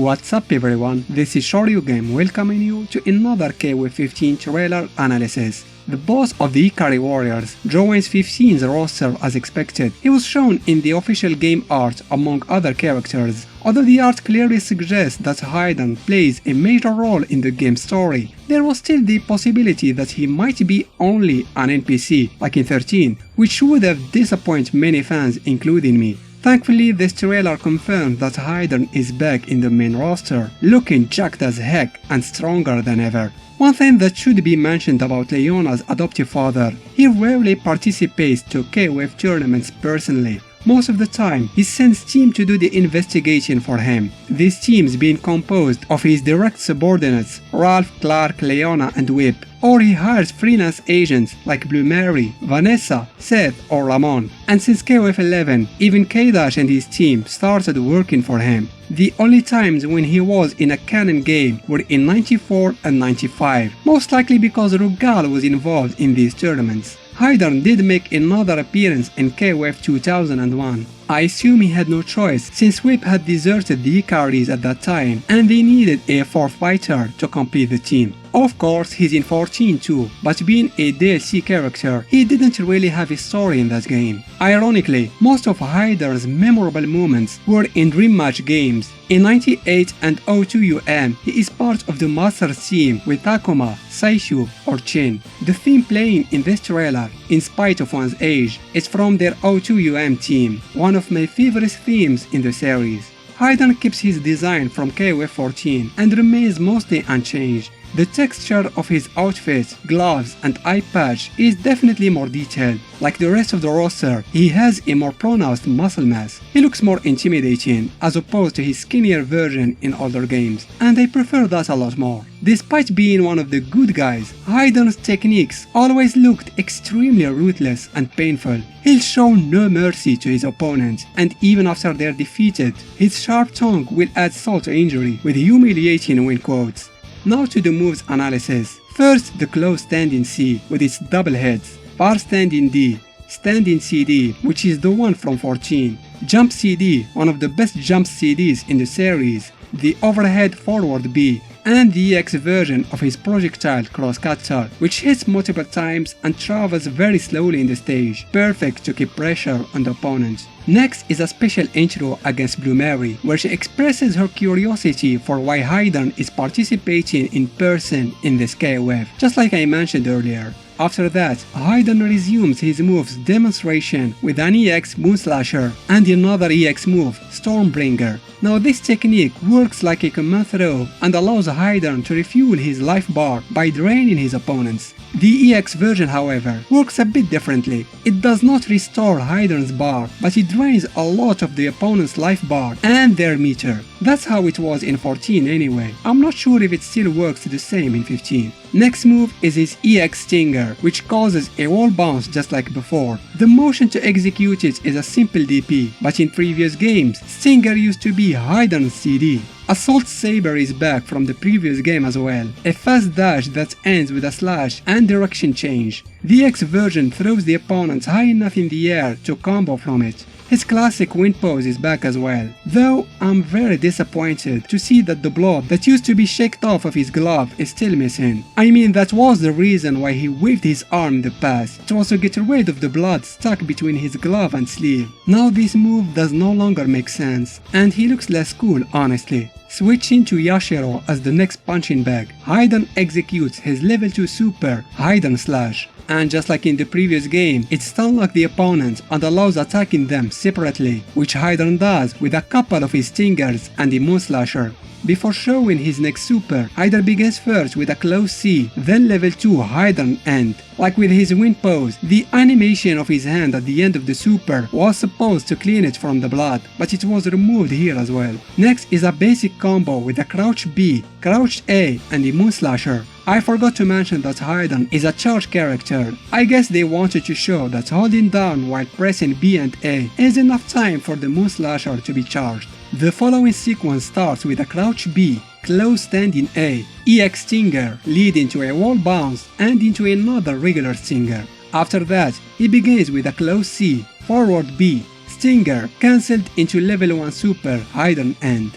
What's up everyone, this is ShoryuGame welcoming you to another KOF 15 trailer analysis. The boss of the Ikari warriors joins 15's roster as expected. He was shown in the official game art among other characters, although the art clearly suggests that Heidern plays a major role in the game story. There was still the possibility that he might be only an NPC, like in 13, which would have disappointed many fans including me. Thankfully, this trailer confirmed that Heidern is back in the main roster, looking jacked as heck and stronger than ever. One thing that should be mentioned about Leona's adoptive father, he rarely participates to KOF tournaments personally. Most of the time, he sends team to do the investigation for him. These teams being composed of his direct subordinates, Ralph, Clark, Leona and Whip, or he hires freelance agents like Blue Mary, Vanessa, Seth or Ramon. And since KOF 11, even K-Dash and his team started working for him. The only times when he was in a canon game were in 94 and 95, most likely because Rugal was involved in these tournaments. Heidern did make another appearance in KOF 2001. I assume he had no choice since Whip had deserted the Ikaris at that time and they needed a fourth fighter to complete the team. Of course, he's in 14 too, but being a DLC character, he didn't really have a story in that game. Ironically, most of Heidern's memorable moments were in Dream Match games. In 98 and 02 UM, he is part of the Masters team with Takuma, Saishu or Chin. The theme playing in this trailer, in spite of one's age, is from their 02 UM team, one of my favorite themes in the series. Heidern keeps his design from KOF 14 and remains mostly unchanged. The texture of his outfit, gloves and eye patch is definitely more detailed. Like the rest of the roster, he has a more pronounced muscle mass. He looks more intimidating as opposed to his skinnier version in older games, and I prefer that a lot more. Despite being one of the good guys, Heidern's techniques always looked extremely ruthless and painful. He'll show no mercy to his opponents, and even after they're defeated, his sharp tongue will add salt to injury with humiliating win quotes. Now to the moves analysis. First, the close standing C with its double heads, bar standing D, standing CD, which is the one from 14, jump CD, one of the best jump CDs in the series, the overhead forward B, and the EX version of his projectile cross-cutter, which hits multiple times and travels very slowly in the stage, perfect to keep pressure on the opponent. Next is a special intro against Blue Mary, where she expresses her curiosity for why Heidern is participating in person in this KOF, just like I mentioned earlier. After that, Heidern resumes his moves demonstration with an EX Moonslasher and another EX move, Stormbringer. Now this technique works like a command throw and allows Heidern to refuel his life bar by draining his opponents. The EX version, however, works a bit differently. It does not restore Heidern's bar, but it drains a lot of the opponent's life bar and their meter. That's how it was in 14 anyway. I'm not sure if it still works the same in 15. Next move is his EX Stinger, which causes a wall bounce just like before. The motion to execute it is a simple DP, but in previous games, Stinger used to be Heiderns CD. Assault Saber is back from the previous game as well, a fast dash that ends with a slash and direction change. The X version throws the opponent high enough in the air to combo from it. His classic wind pose is back as well, though I'm very disappointed to see that the blood that used to be shaked off of his glove is still missing. I mean, that was the reason why he waved his arm in the past. It was to get rid of the blood stuck between his glove and sleeve. Now this move does no longer make sense, and he looks less cool honestly. Switching to Yashiro as the next punching bag, Heidern executes his level 2 super, Heidern Slash. And just like in the previous game, it stunlocks the opponent and allows attacking them separately, which Heidern does with a couple of his stingers and the Moonslasher. Before showing his next super, Heidern begins first with a close C, then level 2 Heidern End. Like with his wind pose, the animation of his hand at the end of the super was supposed to clean it from the blood, but it was removed here as well. Next is a basic combo with a crouch B, crouch A and the Moonslasher. I forgot to mention that Heidern is a charge character. I guess they wanted to show that holding down while pressing B and A is enough time for the Moonslasher to be charged. The following sequence starts with a crouch B, close standing A, EX Stinger leading to a wall bounce and into another regular Stinger. After that, he begins with a close C, forward B, Stinger cancelled into level 1 super Heidern End.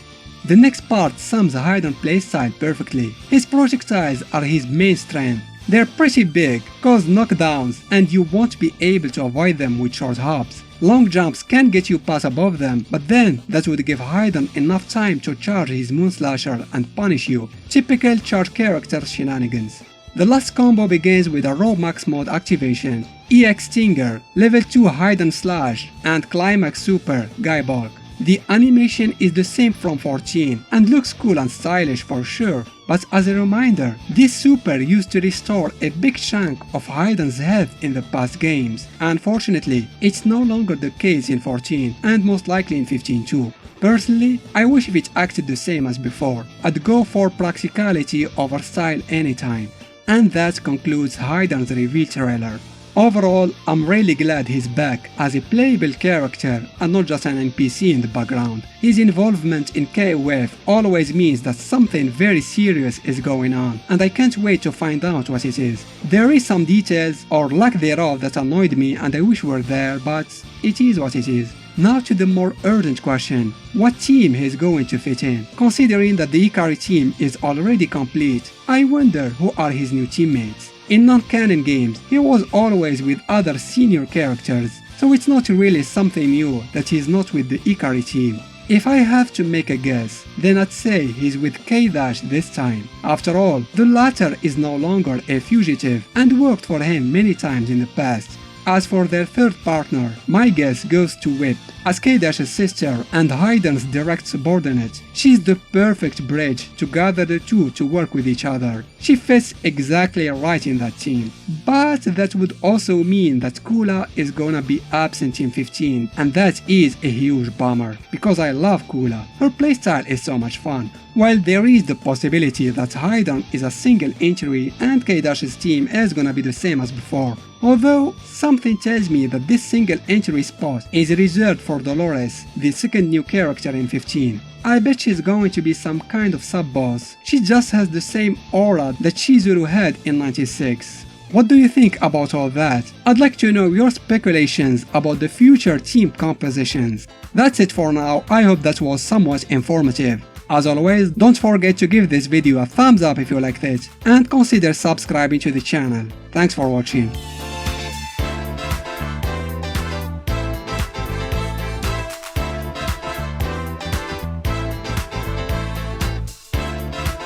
The next part sums Heidern playstyle perfectly. His projectiles are his main strength. They're pretty big, cause knockdowns, and you won't be able to avoid them with short hops. Long jumps can get you past above them, but then that would give Heidern enough time to charge his Moonslasher and punish you. Typical charge character shenanigans. The last combo begins with a raw max mode activation, EX Stinger, level 2 Heidern Slash, and Climax Super, Guy Bulk. The animation is the same from 14 and looks cool and stylish for sure, but as a reminder, this super used to restore a big chunk of Heiden's health in the past games. Unfortunately, it's no longer the case in 14 and most likely in 15 too. Personally, I wish if it acted the same as before. I'd go for practicality over style anytime. And that concludes Heiden's reveal trailer. Overall, I'm really glad he's back as a playable character and not just an NPC in the background. His involvement in KOF always means that something very serious is going on, and I can't wait to find out what it is. There is some details or lack thereof that annoyed me and I wish were there, but it is what it is. Now to the more urgent question, what team he's going to fit in? Considering that the Ikari team is already complete, I wonder who are his new teammates. In non-canon games, he was always with other senior characters, so it's not really something new that he's not with the Ikari team. If I have to make a guess, then I'd say he's with K- this time. After all, the latter is no longer a fugitive and worked for him many times in the past. As for their third partner, my guess goes to Whip. As K-Dash's sister and Heiden's direct subordinate, she's the perfect bridge to gather the two to work with each other. She fits exactly right in that team. But that would also mean that Kula is gonna be absent in 15, and that is a huge bummer, because I love Kula. Her playstyle is so much fun. While there is the possibility that Heidern is a single entry and K-Dash's team is gonna be the same as before. Although, something tells me that this single entry spot is reserved for Dolores, the second new character in 15. I bet she's going to be some kind of sub-boss. She just has the same aura that Chizuru had in 96. What do you think about all that? I'd like to know your speculations about the future team compositions. That's it for now, I hope that was somewhat informative. As always, don't forget to give this video a thumbs up if you liked it, and consider subscribing to the channel. Thanks for watching.